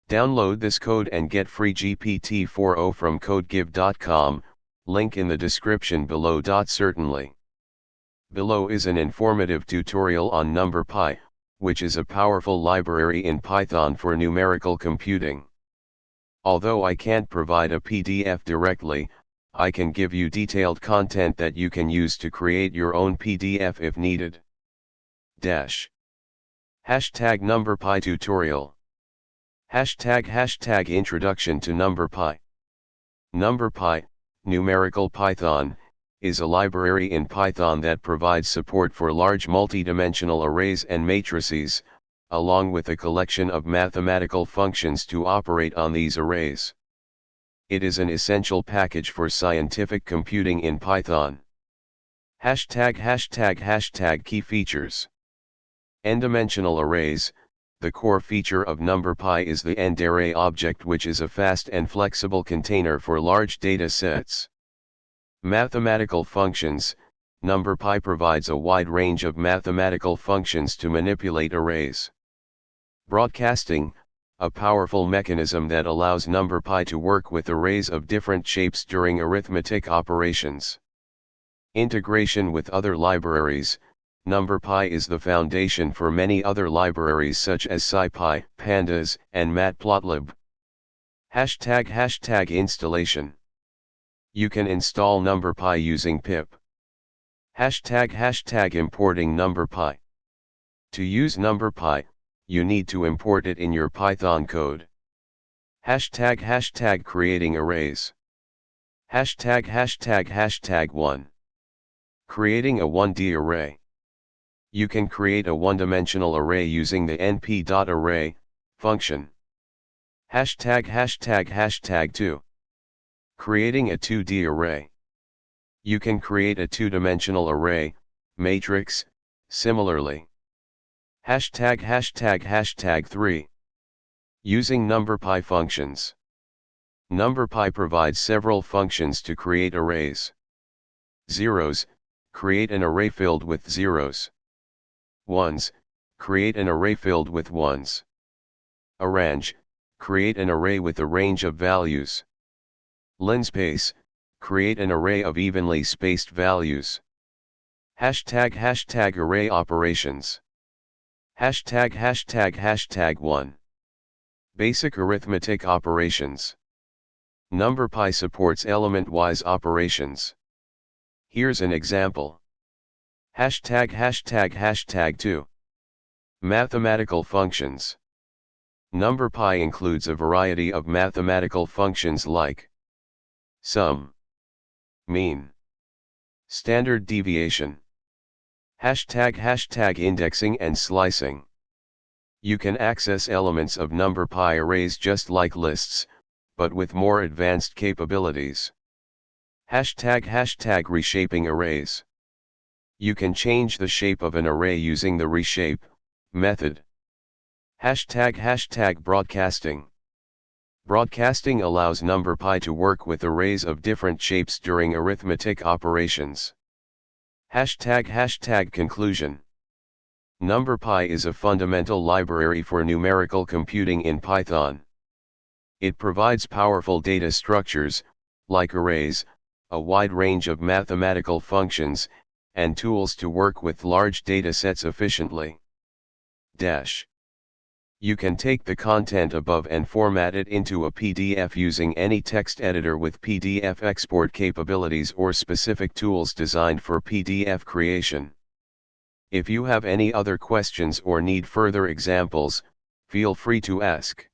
Download this code and get free GPT-4o from codegive.com, link in the description below. Certainly. Below is an informative tutorial on numpy, which is a powerful library in Python for numerical computing. Although I can't provide a PDF directly, I can give you detailed content that you can use to create your own PDF if needed. Hashtag numpy tutorial. Hashtag introduction to numpy. Numpy, numerical Python, is a library in Python that provides support for large multidimensional arrays and matrices, along with a collection of mathematical functions to operate on these arrays. It is an essential package for scientific computing in Python. Hashtag key features. N-dimensional arrays. The core feature of numpy is the end array object, which is a fast and flexible container for large data sets. Mathematical functions. Numpy provides a wide range of mathematical functions to manipulate arrays. Broadcasting, a powerful mechanism that allows numpy to work with arrays of different shapes during arithmetic operations. Integration with other libraries. Numpy is the foundation for many other libraries such as SciPy, Pandas, and Matplotlib. Hashtag installation. You can install numpy using pip. Hashtag importing numpy. To use numpy, you need to import it in your Python code. Hashtag creating arrays. Hashtag 1. Creating a 1D array. You can create a one-dimensional array using the np.array function. Hashtag 2. Creating a 2D array. You can create a two-dimensional array, matrix, similarly. Hashtag 3. Using numpy functions. Numpy provides several functions to create arrays. Zeros, create an array filled with zeros. Ones, create an array filled with ones. Arrange, create an array with a range of values. Linspace, create an array of evenly spaced values. Hashtag array operations. Hashtag 1. Basic arithmetic operations. Numpy supports element-wise operations. Here's an example. Hashtag 2. Mathematical functions. Numpy includes a variety of mathematical functions like sum, mean, standard deviation. Hashtag indexing and slicing. You can access elements of numpy arrays just like lists, but with more advanced capabilities. Hashtag reshaping arrays. You can change the shape of an array using the reshape method. Hashtag broadcasting. Broadcasting allows numpy to work with arrays of different shapes during arithmetic operations. Hashtag conclusion. Numpy is a fundamental library for numerical computing in Python. It provides powerful data structures, like arrays, a wide range of mathematical functions, and tools to work with large data sets efficiently. You can take the content above and format it into a PDF using any text editor with PDF export capabilities or specific tools designed for PDF creation. If you have any other questions or need further examples, feel free to ask.